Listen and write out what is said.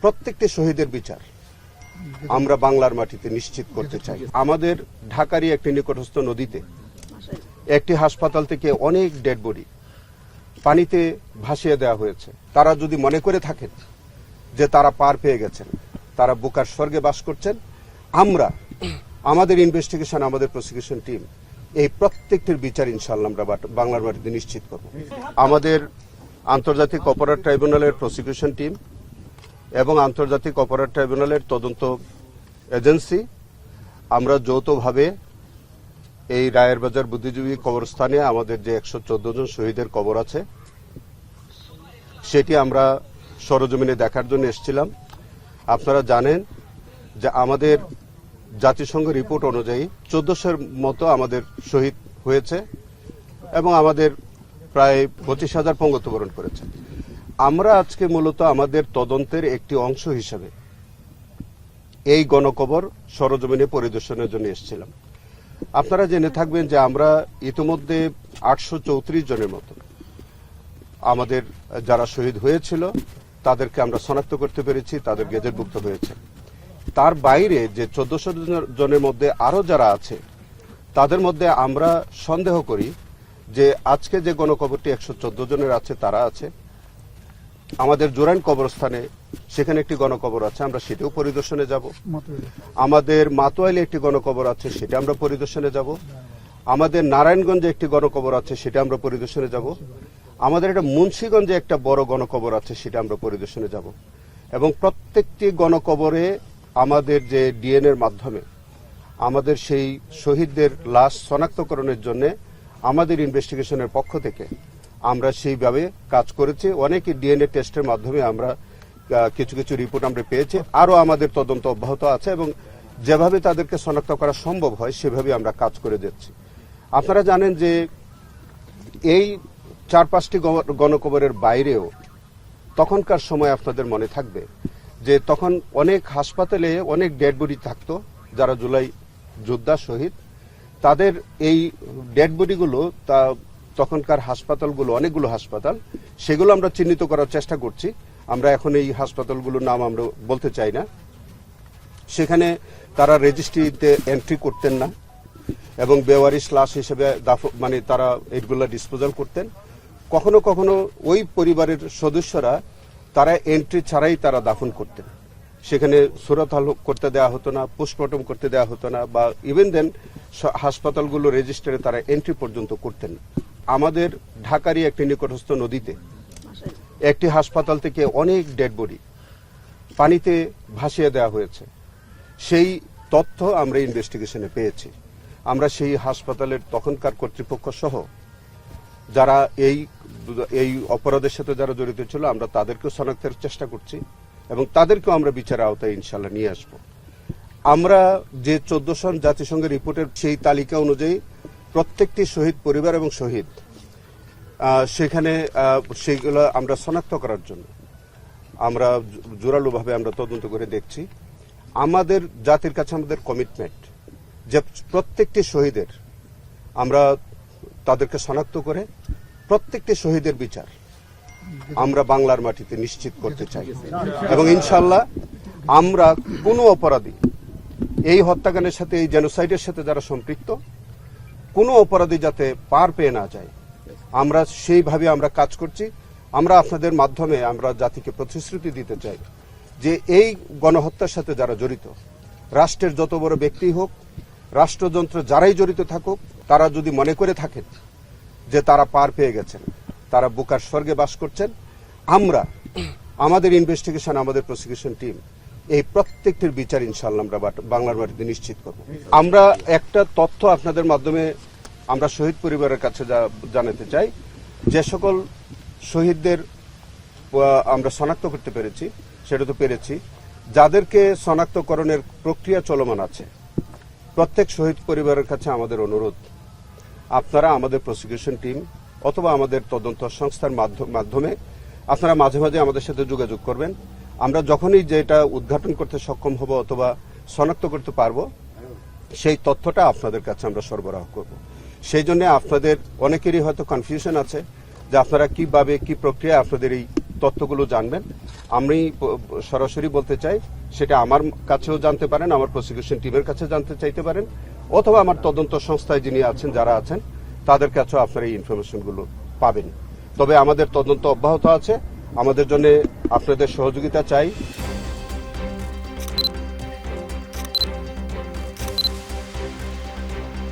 প্রত্যেকটি শহীদের বিচার আমরা বাংলার মাটিতে নিশ্চিত করতে চাই। আমাদের ঢাকারই একটি নিকটস্থ নদীতে একটি হাসপাতাল থেকে অনেক ডেড বডি পানিতে ভাসিয়ে দেওয়া হয়েছে। তারা যদি মনে করে থাকেন যে তারা পার পেয়ে গেছেন, তারা বুকার স্বর্গে বাস করছেন, আমরা আমাদের ইনভেস্টিগেশন, আমাদের প্রসিকিউশন টিম এই প্রত্যেকটির বিচার ইনশাআল্লাহ আমরা বাংলার মাটিতে নিশ্চিত করব। আমাদের আন্তর্জাতিক অপরাধ ট্রাইব্যুনালের প্রসিকিউশন টিম এবং আন্তর্জাতিক অপরাধ ট্রাইব্যুনালের তদন্ত এজেন্সি আমরা যৌথভাবে এই রায়েরবাজার বুদ্ধিজীবী কবরস্থানে আমাদের যে 114 জন শহীদের কবর আছে সেটি আমরা সরজমিনে দেখার জন্য এসেছিলাম। আপনারা জানেন যে আমাদের জাতিসংঘ রিপোর্ট অনুযায়ী 1400-এর মতো আমাদের শহীদ হয়েছে এবং আমাদের প্রায় 25,000 পঙ্গত্ববরণ করেছে। আমরা আজকে মূলত আমাদের তদন্তের একটি অংশ হিসেবে এই গণকবর সরজমিনে পরিদর্শনের জন্য এসেছিলাম। আপনারা জেনে থাকবেন যে আমরা ইতিমধ্যে 834 জনের মতো আমাদের যারা শহীদ হয়েছিল তাদেরকে আমরা শনাক্ত করতে পেরেছি, তাদের গেজেটভুক্ত হয়েছে। তার বাইরে যে 1400 জনের মধ্যে আরো যারা আছে তাদের মধ্যে আমরা সন্দেহ করি যে আজকে যে গণকবরটি 114 জনের আছে তারা আছে। আমাদের জোরাইন কবরস্থানে সেখানে একটি গণকবর আছে, আমরা সেটাও পরিদর্শনে যাব। আমাদের মাতোয়াইলে একটি গণকবর আছে, সেটা আমরা পরিদর্শনে যাব। আমাদের নারায়ণগঞ্জে একটি গণকবর আছে, সেটা আমরা পরিদর্শনে যাব। আমাদের একটা মুন্সিগঞ্জে একটা বড় গণকবর আছে, সেটা আমরা পরিদর্শনে যাব। এবং প্রত্যেকটি গণকবরে আমাদের যে ডিএনএর মাধ্যমে আমাদের সেই শহীদদের লাশ শনাক্তকরণের জন্য আমাদের ইনভেস্টিগেশনের পক্ষ থেকে আমরা সেইভাবে কাজ করেছি। অনেকে ডিএনএ টেস্টের মাধ্যমে আমরা কিছু কিছু রিপোর্ট আমরা পেয়েছি। আরো আমাদের তদন্ত অব্যাহত আছে এবং যেভাবে তাদেরকে শনাক্ত করা সম্ভব হয় সেভাবে আমরা কাজ করে যাচ্ছি। আপনারা জানেন যে এই 4-5টি গণকবরের বাইরেও তখনকার সময় আপনাদের মনে থাকবে যে তখন অনেক হাসপাতালে অনেক ডেড বডি থাকতো যারা জুলাই যোদ্ধা শহীদ। তাদের এই ডেড বডিগুলো তখনকার হাসপাতালগুলো অনেকগুলো হাসপাতাল, সেগুলো আমরা চিহ্নিত করার চেষ্টা করছি। আমরা এখন এই হাসপাতালগুলোর নাম আমরা বলতে চাই না। সেখানে তারা রেজিস্ট্রিতে এন্ট্রি করতেন না এবং বেওয়ারিশ লাশ হিসেবে মানে তারা এইগুলো ডিসপোজাল করতেন। কখনো কখনো ওই পরিবারের সদস্যরা তারা এন্ট্রি ছাড়াই তারা দাফন করতেন। সেখানে সুরাত করতে দেওয়া হতো না, পোস্টমর্টম করতে দেওয়া হতো না, বা ইভেন দেন হাসপাতালগুলো রেজিস্টারে তারা এন্ট্রি পর্যন্ত করতেন না। আমাদের ঢাকারই একটি নিকটস্থ নদীতে একটি হাসপাতাল থেকে অনেক ডেড বডি পানিতে ভাসিয়ে দেওয়া হয়েছে। সেই তথ্য আমরা ইনভেস্টিগেশনে পেয়েছি। আমরা সেই হাসপাতালের তখনকার কর্তৃপক্ষ সহ যারা এই অপরাধের সাথে যারা জড়িত ছিল আমরা তাদেরকেও শনাক্তের চেষ্টা করছি এবং তাদেরকেও আমরা বিচারের আওতায় ইনশাল্লাহ নিয়ে আসব। আমরা যে 1400 জাতিসংঘের রিপোর্টের সেই তালিকা অনুযায়ী প্রত্যেকটি শহীদ পরিবার এবং শহীদ সেখানে সেইগুলো আমরা শনাক্ত করার জন্য আমরা জোরালোভাবে আমরা তদন্ত করে দেখছি। আমাদের জাতির কাছে আমাদের কমিটমেন্ট যে প্রত্যেকটি শহীদের আমরা তাদেরকে শনাক্ত করে প্রত্যেকটি শহীদের বিচার আমরা বাংলার মাটিতে নিশ্চিত করতে চাই এবং ইনশাআল্লাহ আমরা কোনো অপরাধী এই হত্যাকাণ্ডের সাথে, এই জেনোসাইডের সাথে যারা সম্পৃক্ত, কোনো অপরাধী যাতে পার পেয়ে না যায় আমরা সেইভাবে আমরা কাজ করছি। আমরা আপনাদের মাধ্যমে আমরা জাতিকে প্রতিশ্রুতি দিতে চাই যে এই গণহত্যার সাথে যারা জড়িত, রাষ্ট্রের যত বড় ব্যক্তি হোক, রাষ্ট্রযন্ত্র যারাই জড়িত থাকুক, তারা যদি মনে করে থাকেন যে তারা পার পেয়ে গেছেন, তারা বুকার স্বর্গে বাস করছেন, আমরা আমাদের ইনভেস্টিগেশন, আমাদের প্রসিকিউশন টিম এই প্রত্যেকটির বিচার ইনশাআল্লাহ আমরা বাংলার মাটিতে নিশ্চিত করব। আমরা একটা তথ্য আপনাদের মাধ্যমে আমরা শহীদ পরিবারের কাছে জানাতে চাই। যে সকল শহীদদের আমরা শনাক্ত করতে পেরেছি, সেটা তো পেরেছি, যাদেরকে শনাক্তকরণের প্রক্রিয়া চলমান আছে, প্রত্যেক শহীদ পরিবারের কাছে আমাদের অনুরোধ, আপনারা আমাদের প্রসিকিউশন টিম অথবা আমাদের তদন্ত সংস্থার মাধ্যমে আপনারা মাঝে মাঝে আমাদের সাথে যোগাযোগ করবেন। আমরা যখনই যেটা উদ্ঘাটন করতে সক্ষম হব অথবা শনাক্ত করতে পারবো সেই তথ্যটা আপনাদের কাছে আমরা সরবরাহ করব। সেই জন্য আপনাদের অনেকেরই হয়তো কনফিউশন আছে যে আপনারা কিভাবে কি প্রক্রিয়া আপনাদের এই তথ্যগুলো জানবেন। আমি সরাসরি বলতে চাই, সেটা আমার কাছেও জানতে পারেন, আমার প্রসিকিউশন টিমের কাছে জানতে চাইতে পারেন, অথবা আমার তদন্ত সংস্থায় যিনি আছেন, যারা আছেন, তাদের কাছেও আপনারা এই ইনফরমেশনগুলো পাবেন। তবে আমাদের তদন্ত অব্যাহত আছে। আমাদের জন্য আপনাদের সহযোগিতা চাই।